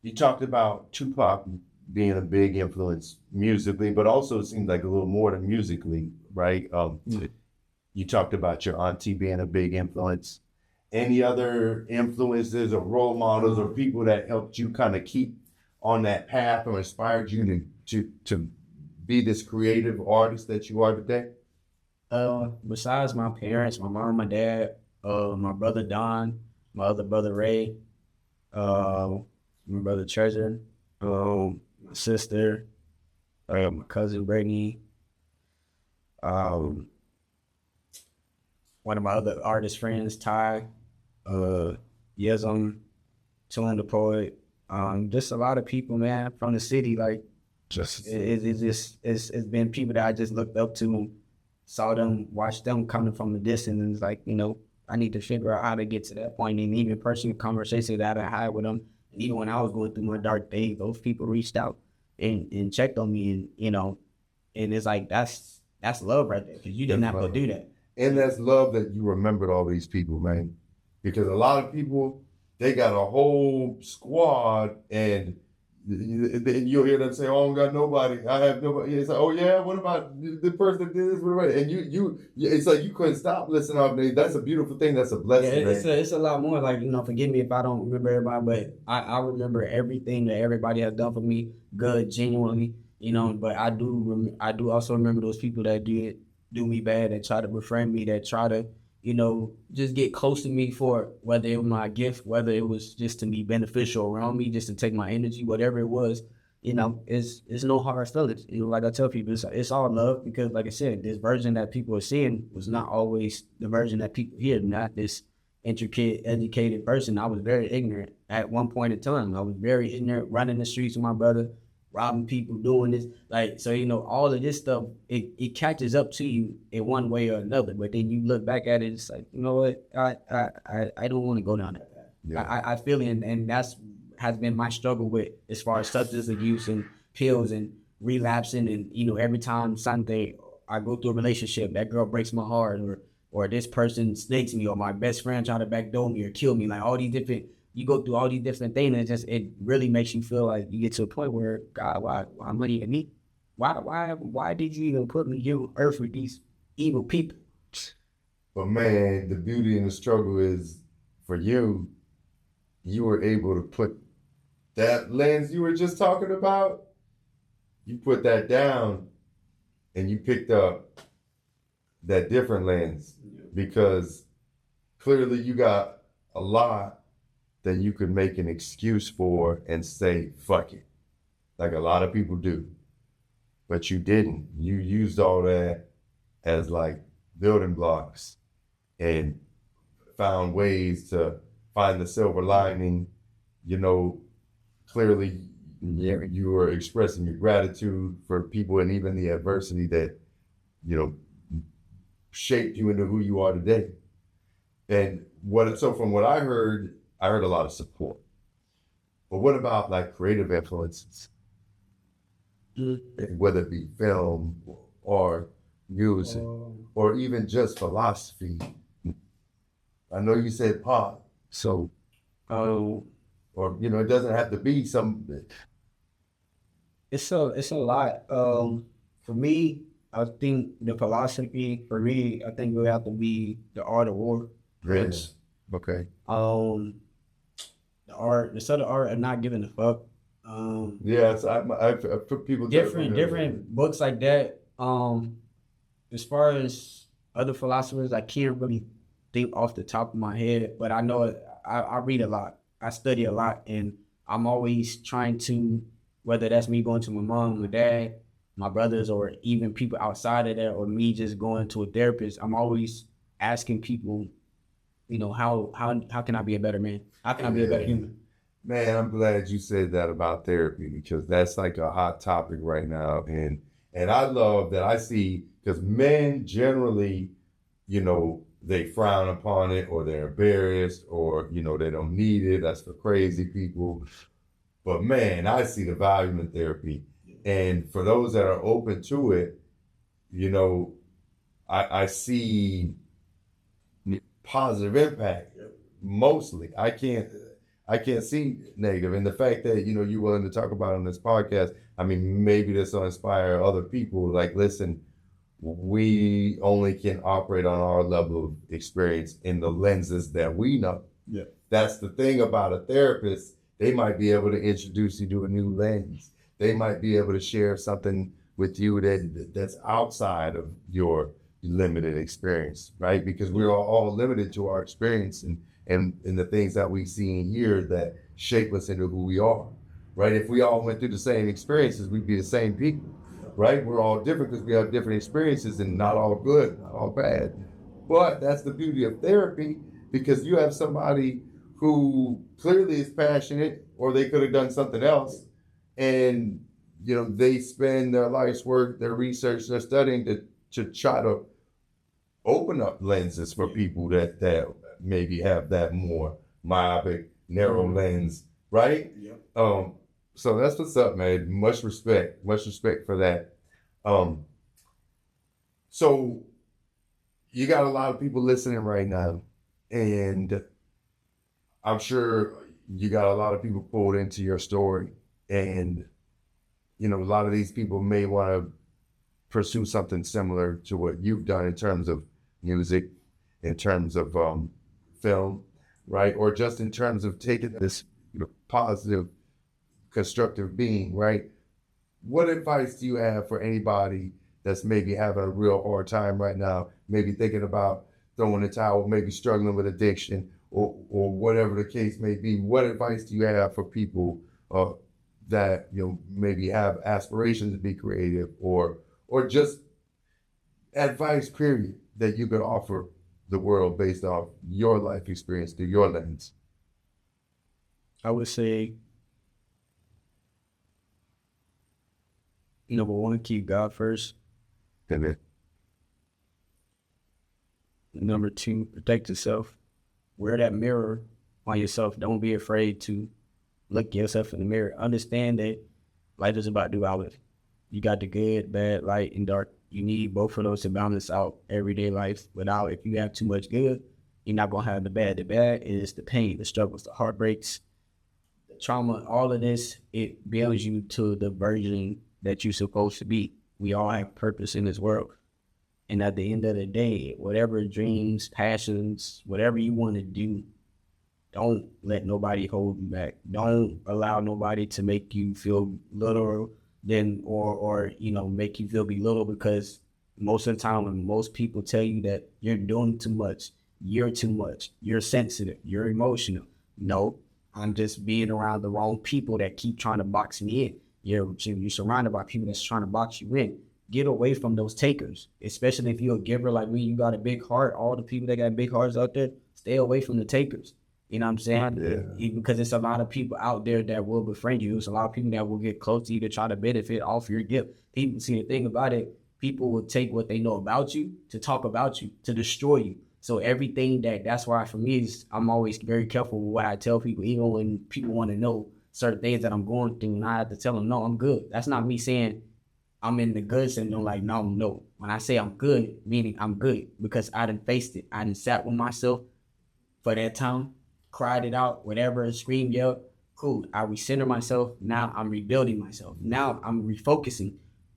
you talked about Tupac being a big influence musically, but also it seems like a little more than musically, right? You talked about your auntie being a big influence. Any other influences or role models or people that helped you kind of keep on that path or inspired you to be this creative artist that you are today? Besides my parents, my mom, my dad, my brother Don, my other brother Ray, my brother Treasure, my sister, my cousin Brittany, one of my other artist friends, Ty, Yezom, Tune the Poet, just a lot of people, man, from the city. Like, it's been people that I just looked up to, saw them, watched them coming from the distance, and it's like, you know, I need to figure out how to get to that point. And even personal conversations that I had with them, and even when I was going through my dark days, those people reached out and checked on me, and you know, and it's like that's love right there, because you didn't have to do that. And that's love that you remembered all these people, man. Because a lot of people, they got a whole squad, and you'll hear them say, "Oh, I don't got nobody. I have nobody." It's like, "Oh yeah, what about the person that did this?" And it's like you couldn't stop listening to them. That's a beautiful thing. That's a blessing. Yeah, it's a lot more. Like, you know, forgive me if I don't remember everybody, but I remember everything that everybody has done for me, good, genuinely. You know, but I do also remember those people that did do me bad, that try to befriend me, that try to, you know, just get close to me for whether it was my gift, whether it was just to be beneficial around me, just to take my energy, whatever it was. You know, it's no hard feelings. You know, like I tell people, it's all love, because, like I said, this version that people are seeing was not always the version that people hear. Not this intricate, educated person. I was very ignorant at one point in time. I was very ignorant, running the streets with my brother, robbing people, doing this. Like, so, you know, all of this stuff, it catches up to you in one way or another. But then you look back at it, it's like, you know what, I don't want to go down that path. Yeah. I feel it, and that's has been my struggle with, as far as substance abuse and pills and relapsing. And, you know, every time something, I go through a relationship, that girl breaks my heart, or this person snakes me, or my best friend trying to backdoor me or kill me, like all these different, you go through all these different things, and it really makes you feel like you get to a point where, God, why am I even me? Why did you even put me here on earth with these evil people? But man, the beauty and the struggle is, for you were able to put that lens you were just talking about, you put that down and you picked up that different lens, because clearly you got a lot that you could make an excuse for and say, fuck it, like a lot of people do. But you didn't. You used all that as like building blocks and found ways to find the silver lining. You know, clearly you were expressing your gratitude for people and even the adversity that, you know, shaped you into who you are today. And so from what I heard a lot of support. But what about like creative influences? Whether it be film or music or even just philosophy. I know you said pop, so or you know, it doesn't have to be some. It's a lot. For me, I think the philosophy, for me, I think it would have to be the art of war. Yes. Okay. The art, the subtle art of not giving a fuck. Yes, I've put people different books like that. As far as other philosophers, I can't really think off the top of my head, but I know I read a lot, I study a lot, and I'm always trying to, whether that's me going to my mom, my dad, my brothers, or even people outside of that, or me just going to a therapist, I'm always asking people, you know, how can I be a better man? How can I be a better human? Man, I'm glad you said that about therapy, because that's like a hot topic right now. And I love that I see, because men generally, you know, they frown upon it, or they're embarrassed, or, you know, they don't need it. That's for crazy people. But man, I see the value in therapy. And for those that are open to it, you know, I see positive impact mostly. I can't see negative. And the fact that, you know, you're willing to talk about it on this podcast, I mean, maybe this will inspire other people. Like, listen, we only can operate on our level of experience in the lenses that we know. Yeah. That's the thing about a therapist. They might be able to introduce you to a new lens. They might be able to share something with you that's outside of your limited experience, right? Because we're all limited to our experience and the things that we see and hear that shape us into who we are, right? If we all went through the same experiences, we'd be the same people, right? We're all different because we have different experiences, and not all good, not all bad. But that's the beauty of therapy, because you have somebody who clearly is passionate, or they could have done something else, and you know, they spend their life's work, their research, their studying to try to open up lenses for people that maybe have that more myopic, narrow lens, right? Yep. So that's what's up, man. Much respect for that. So you got a lot of people listening right now, and I'm sure you got a lot of people pulled into your story, and you know, a lot of these people may want to pursue something similar to what you've done in terms of music, in terms of film, right? Or just in terms of taking this, you know, positive, constructive being, right? What advice do you have for anybody that's maybe having a real hard time right now, maybe thinking about throwing the towel, maybe struggling with addiction, or whatever the case may be? What advice do you have for people that, you know, maybe have aspirations to be creative, or just advice, period, that you could offer the world based off your life experience through your lens? I would say, number one, keep God first. Amen. Number two, protect yourself. Wear that mirror on yourself. Don't be afraid to look yourself in the mirror. Understand that life is about duality. You got the good, bad, light, and dark. You need both of those to balance out everyday life. Without, if you have too much good, you're not gonna have the bad. The bad is the pain, the struggles, the heartbreaks, the trauma. All of this, it builds you to the version that you're supposed to be. We all have purpose in this world. And at the end of the day, whatever dreams, passions, whatever you want to do, don't let nobody hold you back. Don't allow nobody to make you feel little or you know, make you feel belittled, because most of the time when most people tell you that you're doing too much, you're sensitive, you're emotional. No, I'm just being around the wrong people that keep trying to box me in. You're surrounded by people that's trying to box you in. Get away from those takers, especially if you're a giver like me. You got a big heart. All the people that got big hearts out there, stay away from the takers. You know what I'm saying? Yeah. Because it's a lot of people out there that will befriend you. It's a lot of people that will get close to you to try to benefit off your gift. People, see, the thing about it, people will take what they know about you to talk about you, to destroy you. So everything that's why for me is, I'm always very careful with what I tell people, even when people want to know certain things that I'm going through, and I have to tell them, no, I'm good. That's not me saying I'm in the good syndrome, like, no. When I say I'm good, meaning I'm good because I done faced it. I done sat with myself for that time, cried it out, whatever, screamed, yelled, cool. I recenter myself. Now I'm rebuilding myself. Now I'm refocusing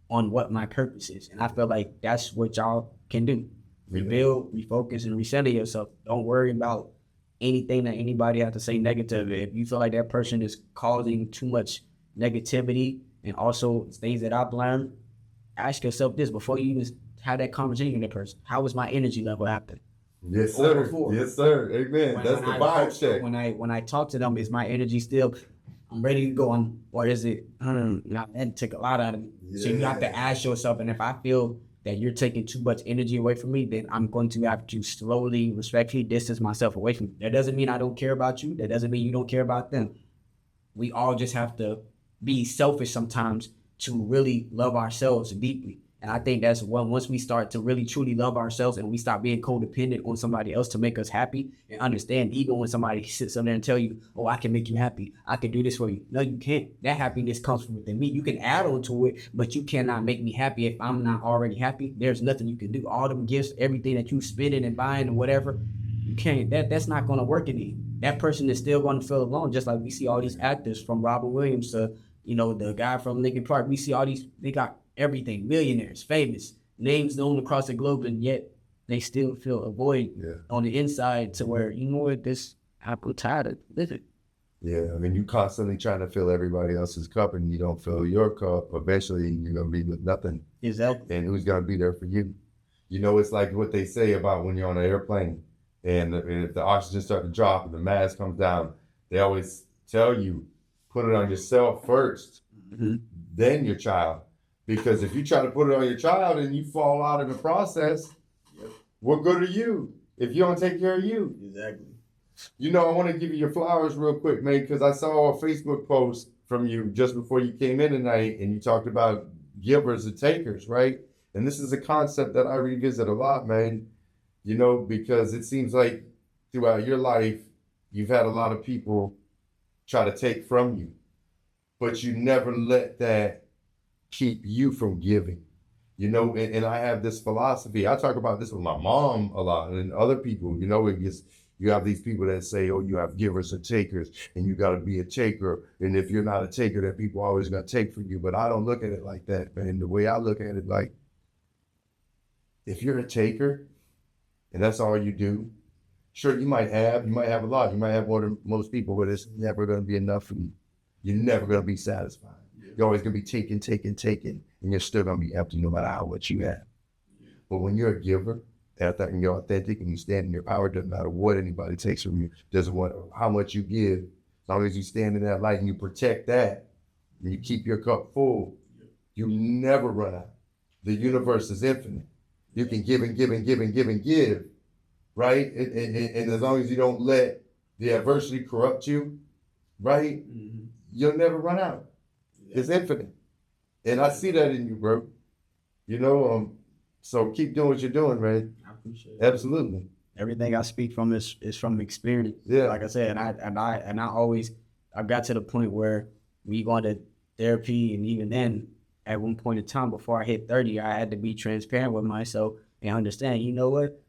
on what my purpose is. And I feel like that's what y'all can do. Rebuild, refocus, and recenter yourself. Don't worry about anything that anybody has to say negative. If you feel like that person is causing too much negativity, and also things that I've learned, ask yourself this before you even have that conversation with that person. How was my energy level after? Yes, sir. Yes, sir. Amen. That's the vibe check. When I talk to them, is my energy still, I'm ready to go, or is it, that took a lot out of me. Yeah. So you have to ask yourself, and if I feel that you're taking too much energy away from me, then I'm going to have to slowly, respectfully distance myself away from you. That doesn't mean I don't care about you. That doesn't mean you don't care about them. We all just have to be selfish sometimes to really love ourselves deeply. And I think that's once we start to really truly love ourselves and we stop being codependent on somebody else to make us happy and understand, even when somebody sits up there and tell you, oh, I can make you happy, I can do this for you. No, you can't. That happiness comes from within me. You can add on to it, but you cannot make me happy if I'm not already happy. There's nothing you can do. All them gifts, everything that you spending and buying and whatever, you can't. That's not going to work in you. That person is still going to feel alone, just like we see all these actors from Robert Williams to, the guy from Linkin Park. We see all these, they got everything, millionaires, famous, names known across the globe, and yet they still feel a void on the inside to where, I'm tired of living. Yeah, I mean, you constantly trying to fill everybody else's cup and you don't fill your cup. Eventually, you're going to be with nothing. Exactly. And who's going to be there for you? It's like what they say about when you're on an airplane and if the oxygen starts to drop and the mask comes down, they always tell you, put it on yourself first, then your child. Because if you try to put it on your child and you fall out in the process, what good are you if you don't take care of you? Exactly. I want to give you your flowers real quick, mate, because I saw a Facebook post from you just before you came in tonight, and you talked about givers and takers, right? And this is a concept that I revisit a lot, man, because it seems like throughout your life, you've had a lot of people try to take from you, but you never let that keep you from giving, and I have this philosophy. I talk about this with my mom a lot and other people, you have these people that say, oh, you have givers and takers and you got to be a taker. And if you're not a taker, then people are always going to take from you. But I don't look at it like that, man. The way I look at it, like, if you're a taker and that's all you do, sure, you might have a lot. You might have more than most people, but it's never going to be enough for you. You're never going to be satisfied. You're always going to be taking, and you're still going to be empty no matter how much you have. But when you're a giver, and you're authentic and you stand in your power, doesn't matter what anybody takes from you, doesn't matter how much you give, as long as you stand in that light and you protect that, and you keep your cup full, you never run out. The universe is infinite. You can give and give and give and give and give, right? And as long as you don't let the adversity corrupt you, right, you'll never run out. It's infinite. And I see that in you, bro. So keep doing what you're doing, man. I appreciate it. Absolutely. Everything I speak from is from experience. Yeah. Like I said, and I got to the point where we going to therapy, and even then, at one point in time before I hit 30, I had to be transparent with myself and understand,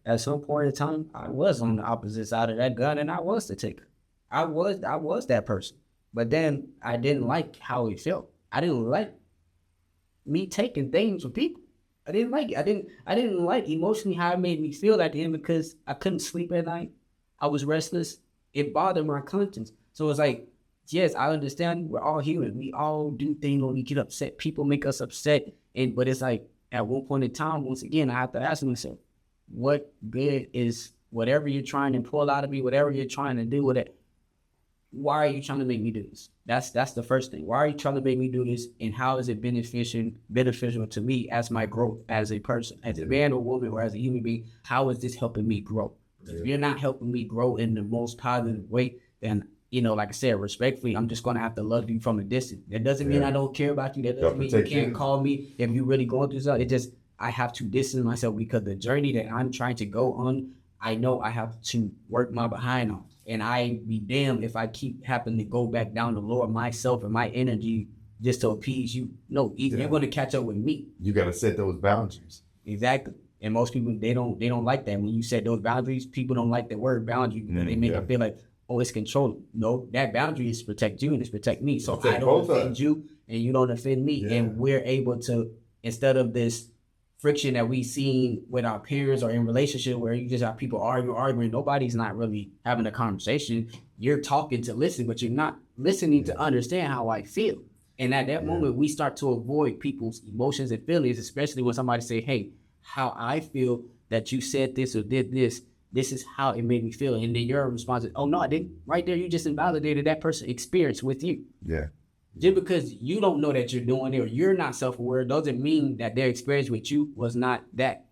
at some point in time, I was on the opposite side of that gun and I was the taker. I was that person. But then I didn't like how it felt. I didn't like me taking things from people. I didn't like it. I didn't like emotionally how it made me feel at the end, because I couldn't sleep at night. I was restless. It bothered my conscience. So it's like, yes, I understand we're all human. We all do things when we get upset. People make us upset. But it's like, at one point in time, once again, I have to ask myself, what good is whatever you're trying to pull out of me, whatever you're trying to do with it? Why are you trying to make me do this? That's the first thing. Why are you trying to make me do this? And how is it beneficial to me as my growth as a person, as a man or woman, or as a human being? How is this helping me grow? If you're not helping me grow in the most positive way, then, like I said, respectfully, I'm just going to have to love you from a distance. That doesn't mean I don't care about you. That doesn't mean you can't call me if you're really going through something. I have to distance myself, because the journey that I'm trying to go on, I know I have to work my behind on. And I be damned if I keep having to go back down to lower myself and my energy just to appease you. No, you're going to catch up with me. You got to set those boundaries. Exactly. And most people, they don't like that. When you set those boundaries, people don't like the word boundary. They make it feel like, oh, it's controlling. No, that boundary is to protect you and it's protect me. So I don't offend you and you don't offend me. Yeah. And we're able to, instead of this friction that we seen with our peers or in relationship where you just have people arguing, nobody's not really having a conversation. You're talking to listen, but you're not listening to understand how I feel. And at that moment, we start to avoid people's emotions and feelings, especially when somebody say, hey, how I feel that you said this or did this, this is how it made me feel. And then your response is, oh, no, I didn't. Right there, you just invalidated that person's experience with you. Yeah. Just because you don't know that you're doing it or you're not self-aware doesn't mean that their experience with you was not that.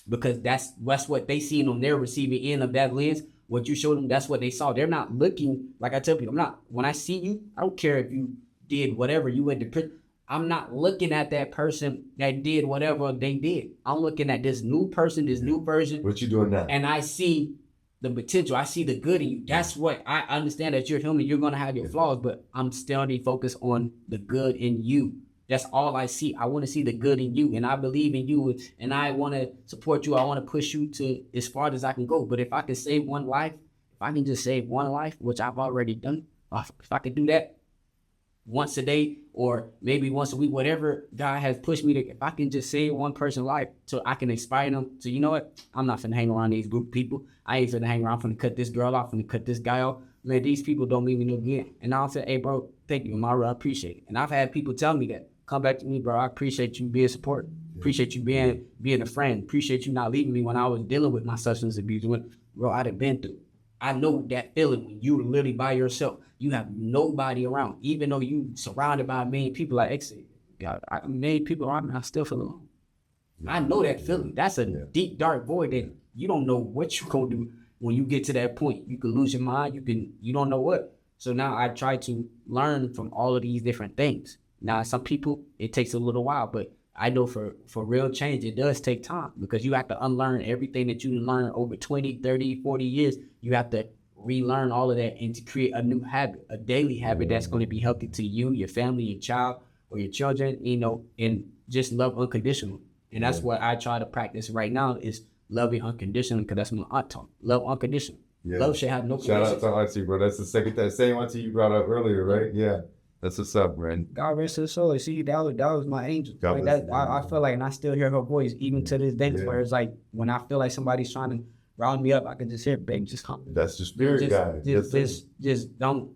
Because that's what they seen on their receiving end of that lens. What you showed them, that's what they saw. They're not looking, like I tell people, when I see you, I don't care if you did whatever, you went to prison. I'm not looking at that person that did whatever they did. I'm looking at this new person, this new version. What you doing now? And I see the potential. I see the good in you. That's what I understand, that you're human. You're going to have your flaws, but I'm still focused on the good in you. That's all I see. I want to see the good in you, and I believe in you, and I want to support you. I want to push you to as far as I can go. But if I can save one life, if I can just save one life, which I've already done, if I could do that once a day or maybe once a week, whatever God has pushed me to, if I can just save one person's life so I can inspire them to, you know what, I'm not finna hang around these group of people. I ain't finna hang around, finna cut this girl off, finna cut this guy off. Man, these people don't mean me no good. And I'll say, hey, bro, thank you, Amaru, I appreciate it. And I've had people tell me that. Come back to me, bro. I appreciate you being support. Appreciate you being a friend. Appreciate you not leaving me when I was dealing with my substance abuse. Bro, I done been through. I know that feeling when you literally by yourself. You have nobody around. Even though you surrounded by many people like Exit. Many people around me, I still feel alone. I know that feeling. That's a deep, dark void that you don't know what you're going to do when you get to that point. You could lose your mind. You don't know what. So now I try to learn from all of these different things. Now, some people, it takes a little while, but I know for real change, it does take time because you have to unlearn everything that you learned over 20, 30, 40 years. You have to relearn all of that and to create a new habit, a daily habit that's going to be healthy to you, your family, your child, or your children, and just love unconditional. And that's what I try to practice right now is loving unconditionally, because that's my aunt taught. Love unconditional. Yeah. Love should have no conditions. Shout out to Auntie, bro. That's the same Auntie you brought up earlier, right? Yeah. That's what's up, man. God rest her soul. See, that was my angel. Like that, I feel like, and I still hear her voice even to this day. Where it's like when I feel like somebody's trying to round me up, I can just hear, babe, just come. That's the spirit guy. Just don't,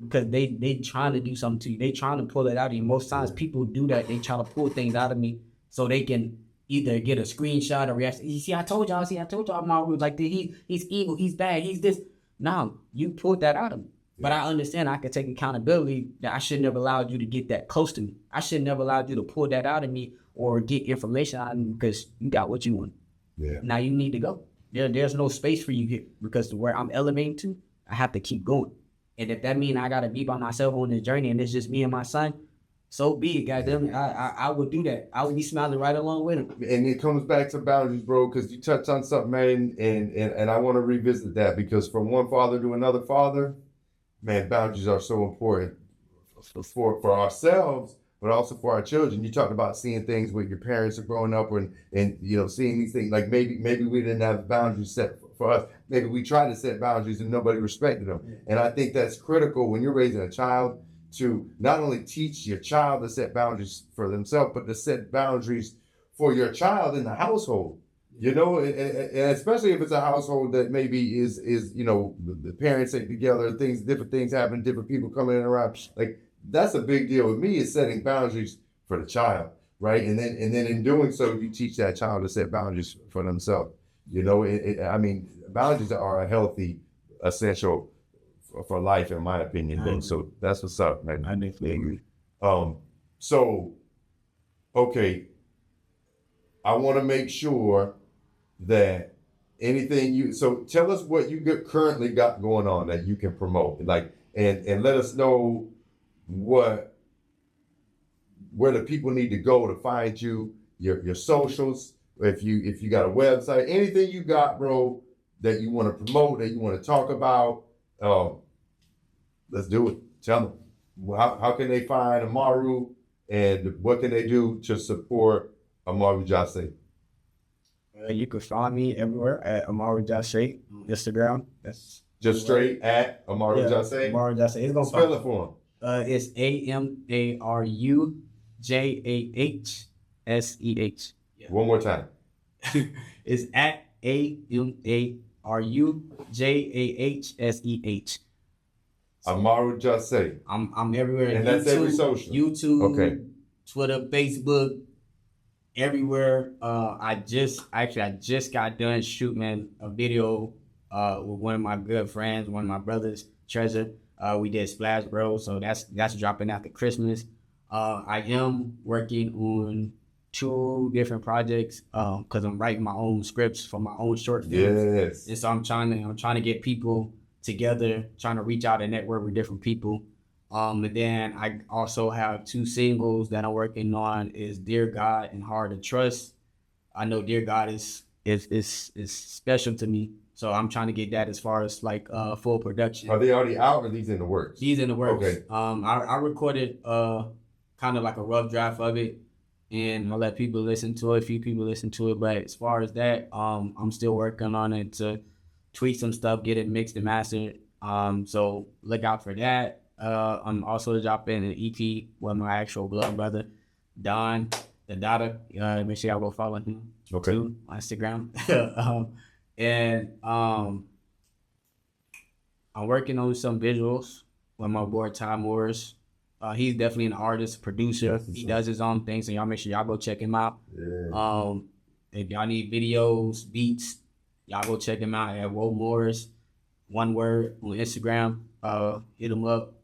because they trying to do something to you. They trying to pull it out of you. Most times people do that. They try to pull things out of me so they can either get a screenshot or reaction. You see, I told y'all, Amaru, like he's evil, he's bad, he's this. No, you pulled that out of me. But I understand I can take accountability that I shouldn't have allowed you to get that close to me. I shouldn't have allowed you to pull that out of me or get information out of me because you got what you want. Yeah. Now you need to go. There's no space for you here because where I'm elevating to, I have to keep going. And if that means I got to be by myself on this journey and it's just me and my son, so be it, goddamn. I would do that. I would be smiling right along with him. And it comes back to boundaries, bro, because you touched on something, man, and I want to revisit that because from one father to another father, man, boundaries are so important for ourselves, but also for our children. You talked about seeing things with your parents are growing up and seeing these things. Like maybe we didn't have boundaries set for us. Maybe we tried to set boundaries and nobody respected them. And I think that's critical when you're raising a child to not only teach your child to set boundaries for themselves, but to set boundaries for your child in the household. And especially if it's a household that maybe is the parents ain't together, different things happen, different people coming in and around. Like that's a big deal with me is setting boundaries for the child, right? And then in doing so, you teach that child to set boundaries for themselves. Boundaries are a healthy, essential for life, in my opinion. So that's what's up, man. I definitely agree. So, okay, I want to make sure that so tell us what you currently got going on that you can promote, like, and let us know where the people need to go to find you, your socials, if you got a website, anything you got, bro, that you want to promote, that you want to talk about, let's do it. Tell them how can they find Amaru and what can they do to support Amaru Jahseh? You can find me everywhere at Amaru Jahseh on Instagram. That's just straight at Amaru Jahseh. Amaru Jahseh. It's gonna spell it for him. It's AMARU JAHSEH. One more time. It's at AMARU JAHSEH. Amaru Jahseh. I'm everywhere. And that's every social. YouTube. Okay. Twitter, Facebook. Everywhere. I just got done shooting a video with one of my good friends, one of my brothers, Treasure. We did Splash Bros, so that's dropping after Christmas. I am working on 2 different projects because I'm writing my own scripts for my own short films. Yes. And so I'm trying to get people together, trying to reach out and network with different people. And then I also have 2 singles that I'm working on is Dear God and Hard to Trust. I know Dear God is special to me. So I'm trying to get that as far as like full production. Are they already out or are these in the works? These in the works. Okay. I recorded kind of like a rough draft of it, and I'll let people listen to it, a few people listen to it. But as far as that, I'm still working on it to tweak some stuff, get it mixed and mastered. So look out for that. I'm also dropping an EP with my actual blood brother, Don, the daughter. Make sure y'all go follow him too on Instagram. I'm working on some visuals with my boy Ty Morris. He's definitely an artist, producer. He does his own thing, so y'all make sure y'all go check him out. Yeah. If y'all need videos, beats, y'all go check him out at Wo Morris, one word, on Instagram. Hit him up.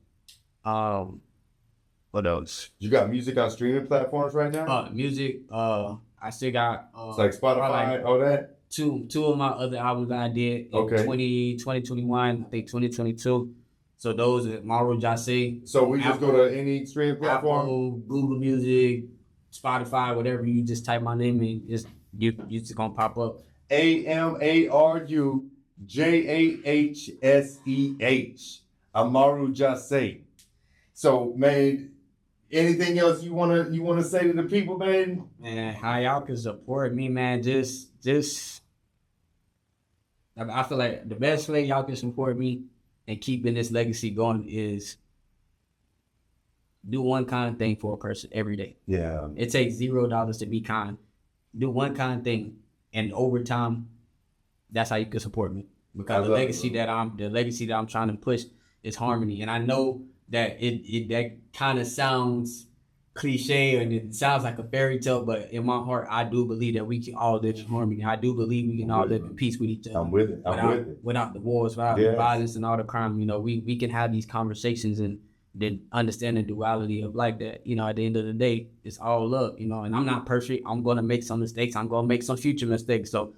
What else? You got music on streaming platforms right now? Music. I still got. It's like Spotify, all that. Two of my other albums that I did in 2021, I think 2022. So those are Amaru, Jahseh. So we just go to any streaming platform? Apple, Google Music, Spotify, whatever. You just type my name in, you just gonna pop up. Amaru Jahseh. Amaru Jahseh. So man, anything else you wanna say to the people, man? Man, how y'all can support me, man. Just I feel like the best way y'all can support me and keeping this legacy going is do one kind thing for a person every day. Yeah. It takes $0 to be kind. Do one kind thing, and over time, that's how you can support me. Because the legacy that I'm trying to push is harmony, and I know that that kind of sounds cliche and it sounds like a fairy tale, but in my heart, I do believe that we can all live in harmony. I do believe we can all live in peace with each other. I'm with it. Without the wars, without the violence and all the crime, we can have these conversations and then understand the duality of life that, at the end of the day, it's all love, and I'm not perfect. I'm going to make some mistakes. I'm going to make some future mistakes. So,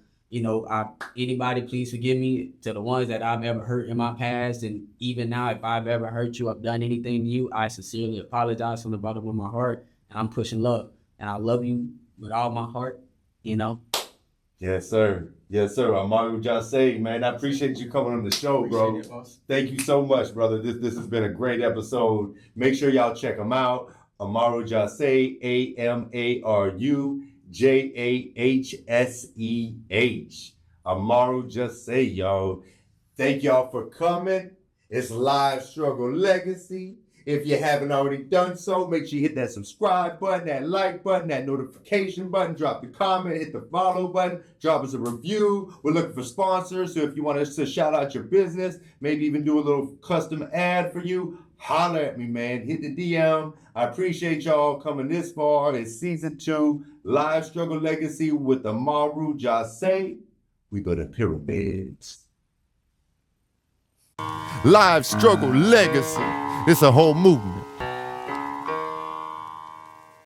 anybody, please forgive me to the ones that I've ever hurt in my past. And even now, if I've ever hurt you, I've done anything to you, I sincerely apologize from the bottom of my heart. And I'm pushing love. And I love you with all my heart, Yes, sir. Yes, sir. Amaru Jahseh, man, I appreciate you coming on the show, bro. Thank you so much, brother. This has been a great episode. Make sure y'all check him out. Amaru Jahseh, Amaru Jahseh. Amaru Jahseh, y'all. Thank y'all for coming. It's Live Struggle Legacy. If you haven't already done so, make sure you hit that subscribe button, that like button, that notification button, drop the comment, hit the follow button, drop us a review. We're looking for sponsors, so if you want us to shout out your business, maybe even do a little custom ad for you, holler at me, man. Hit the DM. I appreciate y'all coming this far. It's season 2, Live Struggle Legacy with Amaru Jahseh. We go to pyramids. Live Struggle Legacy. It's a whole movement.